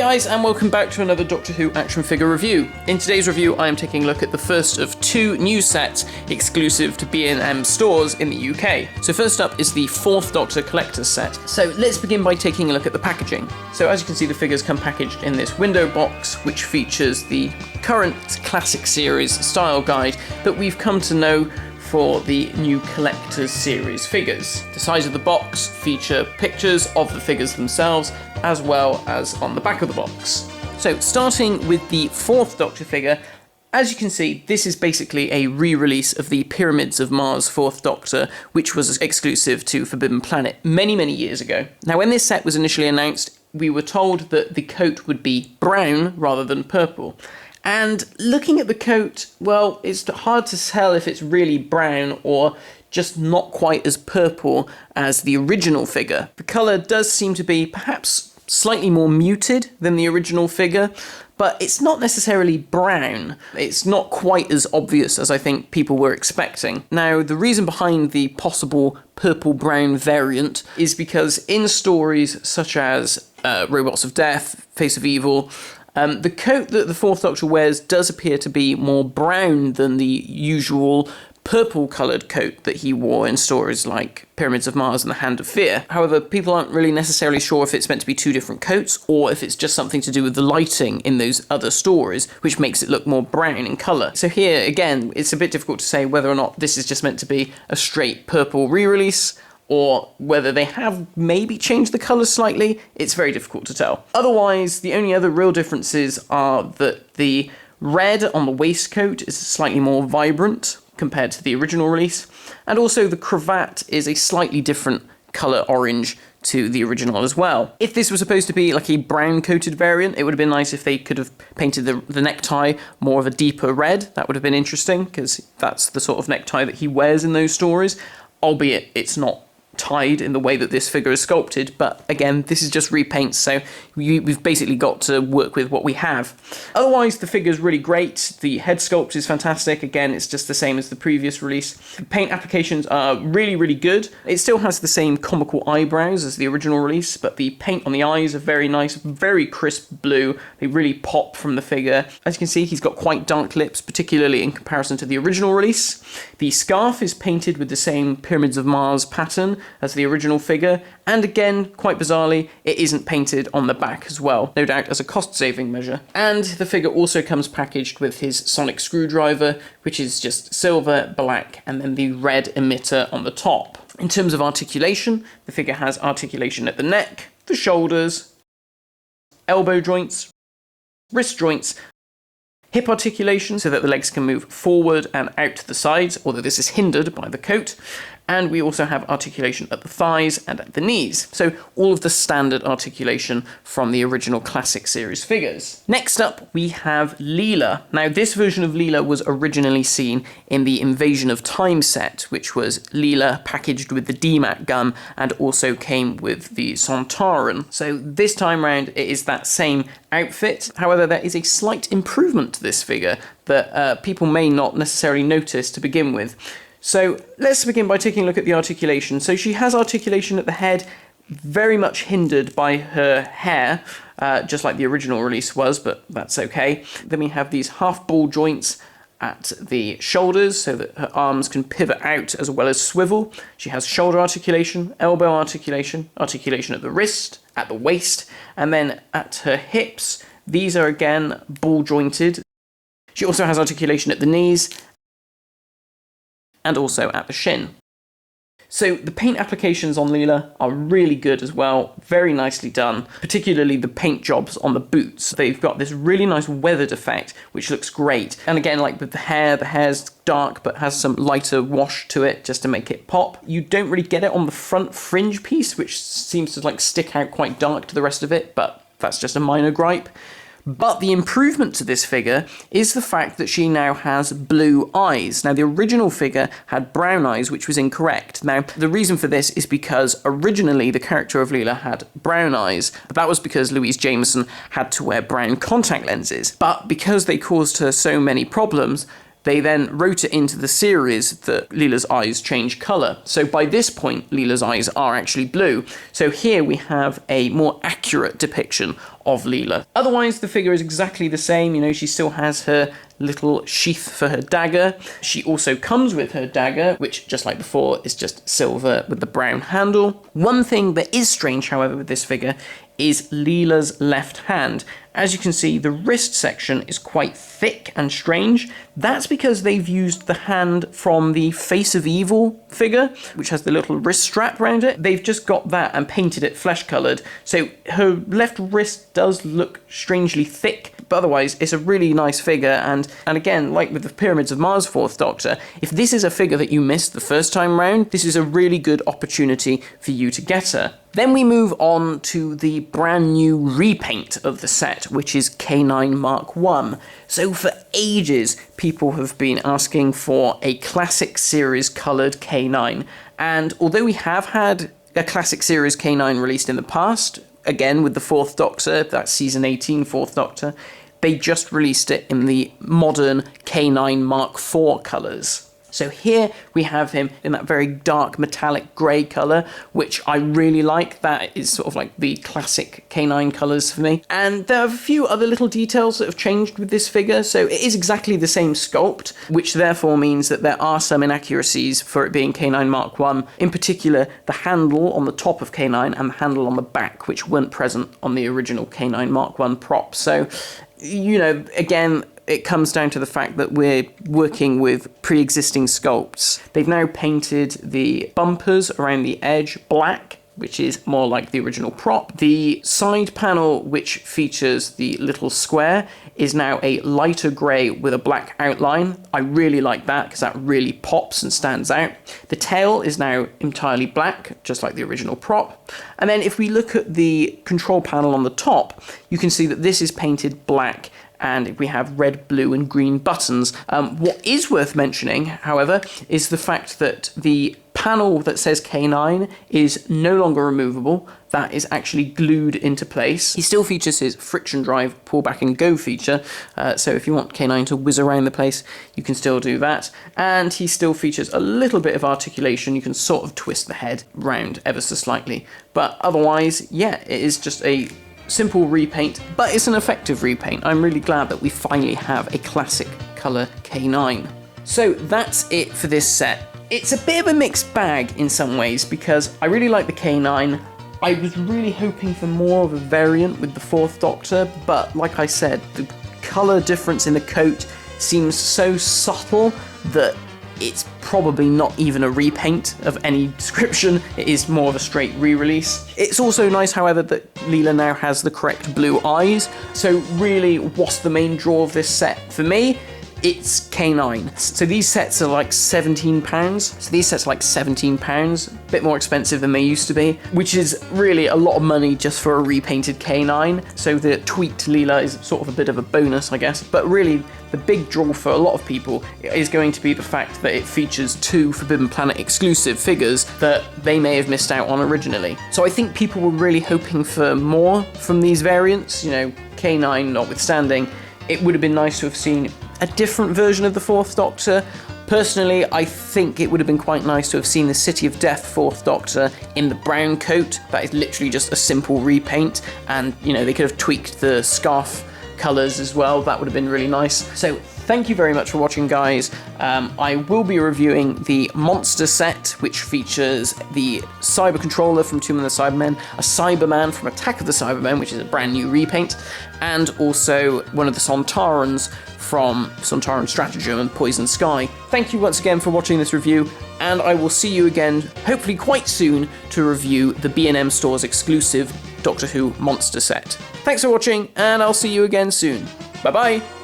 guys, and welcome back to another Doctor Who action figure review. In today's review, I am taking a look at the first of two new sets exclusive to B&M stores in the UK. So first up is the 4th Doctor Collector's set. So let's begin by taking a look at the packaging. So as you can see, the figures come packaged in this window box, which features the current classic series style guide that we've come to know for the new Collector's Series figures. The sides of the box feature pictures of the figures themselves, as well as on the back of the box. So starting with the 4th Doctor figure, as you can see, this is basically a re-release of the Pyramids of Mars 4th Doctor, which was exclusive to Forbidden Planet many years ago. Now, when this set was initially announced, we were told that the coat would be brown rather than purple. And looking at the coat, well, it's hard to tell if it's really brown or just not quite as purple as the original figure. The colour does seem to be perhaps slightly more muted than the original figure, but it's not necessarily brown. It's not quite as obvious as I think people were expecting. Now, the reason behind the possible purple-brown variant is because in stories such as Robots of Death, Face of Evil, the coat that the 4th Doctor wears does appear to be more brown than the usual purple-coloured coat that he wore in stories like Pyramids of Mars and The Hand of Fear. However, people aren't really necessarily sure if it's meant to be two different coats or if it's just something to do with the lighting in those other stories, which makes it look more brown in colour. So here, again, it's a bit difficult to say whether or not this is just meant to be a straight purple re-release or whether they have maybe changed the colours slightly. It's very difficult to tell. Otherwise, the only other real differences are that the red on the waistcoat is slightly more vibrant compared to the original release, and also the cravat is a slightly different colour orange to the original as well. If this was supposed to be like a brown-coated variant, it would have been nice if they could have painted the necktie more of a deeper red. That would have been interesting, because that's the sort of necktie that he wears in those stories, albeit it's not tied in the way that this figure is sculpted, but again, this is just repaints, so we've basically got to work with what we have. Otherwise, the figure's really great. The head sculpt is fantastic. Again, it's just the same as the previous release. The paint applications are really good. It still has the same comical eyebrows as the original release, but the paint on the eyes are very nice, very crisp blue. They really pop from the figure. As you can see, he's got quite dark lips, particularly in comparison to the original release. The scarf is painted with the same Pyramids of Mars pattern as the original figure, and again, quite bizarrely, it isn't painted on the back as well, no doubt as a cost-saving measure. And the figure also comes packaged with his sonic screwdriver, which is just silver, black, and then the red emitter on the top. In terms of articulation, the figure has articulation at the neck, the shoulders, elbow joints, wrist joints, hip articulation so that the legs can move forward and out to the sides, although this is hindered by the coat. And we also have articulation at the thighs and at the knees. So all of the standard articulation from the original classic series figures. Next up, we have Leela. Now, this version of Leela was originally seen in the Invasion of Time set, which was Leela packaged with the DMAT gun and also came with the Sontaran. So this time round, it is that same outfit. However, there is a slight improvement to this figure that people may not necessarily notice to begin with. So let's begin by taking a look at the articulation. So she has articulation at the head, very much hindered by her hair, just like the original release was, but that's okay. Then we have these half ball joints at the shoulders so that her arms can pivot out as well as swivel. She has shoulder articulation, elbow articulation, articulation at the wrist, at the waist, and then at her hips. These are again ball jointed. She also has articulation at the knees, and also at the shin. So the paint applications on Leela are really good as well, very nicely done, particularly the paint jobs on the boots. They've got this really nice weathered effect, which looks great. And again, like with the hair's dark but has some lighter wash to it just to make it pop. You don't really get it on the front fringe piece, which seems to like stick out quite dark to the rest of it, but that's just a minor gripe. But the improvement to this figure is the fact that she now has blue eyes. Now, the original figure had brown eyes, which was incorrect. Now, the reason for this is because originally the character of Leela had brown eyes, but that was because Louise Jameson had to wear brown contact lenses. But because they caused her so many problems, they then wrote it into the series that Leela's eyes change colour. So by this point, Leela's eyes are actually blue. So here we have a more accurate depiction of Leela. Otherwise, the figure is exactly the same. You know, she still has her little sheath for her dagger. She also comes with her dagger, which, just like before, is just silver with the brown handle. One thing that is strange, however, with this figure is Leela's left hand. As you can see, the wrist section is quite thick and strange. That's because they've used the hand from the Face of Evil figure, which has the little wrist strap around it. They've just got that and painted it flesh-coloured. So her left wrist does look strangely thick, but otherwise it's a really nice figure. And again, like with the Pyramids of Mars 4th Doctor, if this is a figure that you missed the first time round, this is a really good opportunity for you to get her. Then we move on to the brand new repaint of the set, which is K9 Mark 1. So for ages, people have been asking for a classic series coloured K9. And although we have had a classic series K9 released in the past, again with the 4th Doctor, that's season 18 4th Doctor, they just released it in the modern K9 Mark 4 colours. So here we have him in that very dark metallic grey colour, which I really like. That is sort of like the classic K9 colours for me. And there are a few other little details that have changed with this figure. So it is exactly the same sculpt, which therefore means that there are some inaccuracies for it being K9 Mark 1. In particular, the handle on the top of K9 and the handle on the back, which weren't present on the original K9 Mark 1 prop. So, you know, again, it comes down to the fact that we're working with pre-existing sculpts. They've now painted the bumpers around the edge black, which is more like the original prop. The side panel, which features the little square, is now a lighter grey with a black outline. I really like that because that really pops and stands out. The tail is now entirely black, just like the original prop. And then if we look at the control panel on the top, you can see that this is painted black, and we have red, blue and green buttons. What is worth mentioning, however, is the fact that the panel that says K9 is no longer removable. That is actually glued into place. He still features his friction drive pull back and go feature, so if you want K9 to whiz around the place, you can still do that. And he still features a little bit of articulation. You can sort of twist the head round ever so slightly. But otherwise, yeah, it is just a simple repaint, but it's an effective repaint. I'm really glad that we finally have a classic colour K9. So that's it for this set. It's a bit of a mixed bag in some ways because I really like the K9. I was really hoping for more of a variant with the 4th Doctor, but like I said, the colour difference in the coat seems so subtle that it's probably not even a repaint of any description. It is more of a straight re-release. It's also nice, however, that Leela now has the correct blue eyes. So really, what's the main draw of this set? For me, it's K9. So these sets are like £17. A bit more expensive than they used to be, which is really a lot of money just for a repainted K9. So the tweaked Leela is sort of a bit of a bonus, I guess. But really, the big draw for a lot of people is going to be the fact that it features 2 Forbidden Planet exclusive figures that they may have missed out on originally. So I think people were really hoping for more from these variants, you know, K9 notwithstanding. It would have been nice to have seen a different version of the 4th Doctor. Personally, I think it would have been quite nice to have seen the City of Death 4th Doctor in the brown coat. That is literally just a simple repaint, and, you know, they could have tweaked the scarf colours as well. That would have been really nice. So thank you very much for watching, guys. I will be reviewing the Monster set, which features the Cyber Controller from Tomb of the Cybermen, a Cyberman from Attack of the Cybermen, which is a brand new repaint, and also one of the Sontarans from Sontaran Stratagem and Poison Sky. Thank you once again for watching this review, and I will see you again, hopefully quite soon, to review the B&M Stores exclusive Doctor Who Monster set. Thanks for watching, and I'll see you again soon. Bye-bye!